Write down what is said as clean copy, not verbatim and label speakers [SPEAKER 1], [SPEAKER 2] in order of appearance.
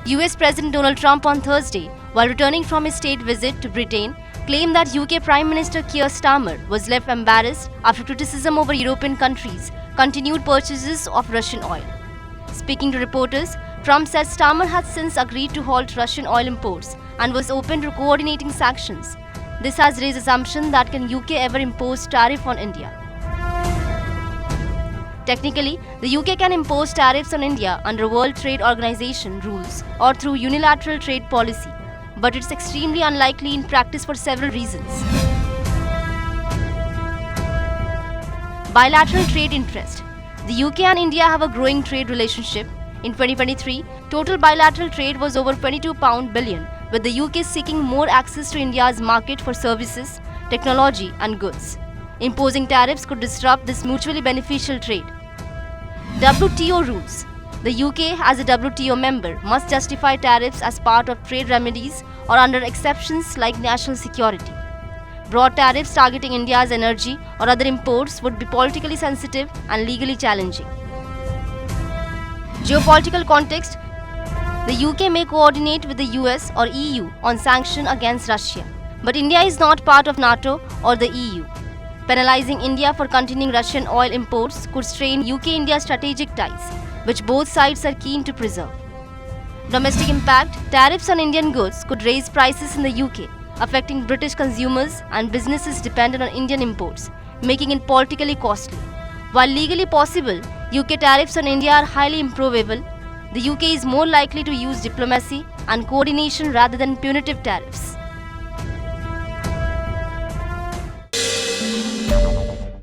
[SPEAKER 1] US President Donald Trump on Thursday, while returning from his state visit to Britain, claimed that UK Prime Minister Keir Starmer was left embarrassed after criticism over European countries' continued purchases of Russian oil. Speaking to reporters, Trump said Starmer had since agreed to halt Russian oil imports and was open to coordinating sanctions. This has raised assumption that can UK ever impose tariff on India. Technically, the UK can impose tariffs on India under World Trade Organization rules or through unilateral trade policy, but it's extremely unlikely in practice for several reasons. Bilateral trade interest. The UK and India have a growing trade relationship. In 2023, total bilateral trade was over £22 billion, with the UK seeking more access to India's market for services, technology and goods. Imposing tariffs could disrupt this mutually beneficial trade. WTO rules. The UK, as a WTO member, must justify tariffs as part of trade remedies or under exceptions like national security. Broad tariffs targeting India's energy or other imports would be politically sensitive and legally challenging. Geopolitical context. The UK may coordinate with the US or EU on sanctions against Russia, but India is not part of NATO or the EU. Penalizing India for continuing Russian oil imports could strain UK-India strategic ties, which both sides are keen to preserve. Domestic impact. Tariffs on Indian goods could raise prices in the UK, affecting British consumers and businesses dependent on Indian imports, making it politically costly. While legally possible, UK tariffs on India are highly improbable. The UK is more likely to use diplomacy and coordination rather than punitive tariffs.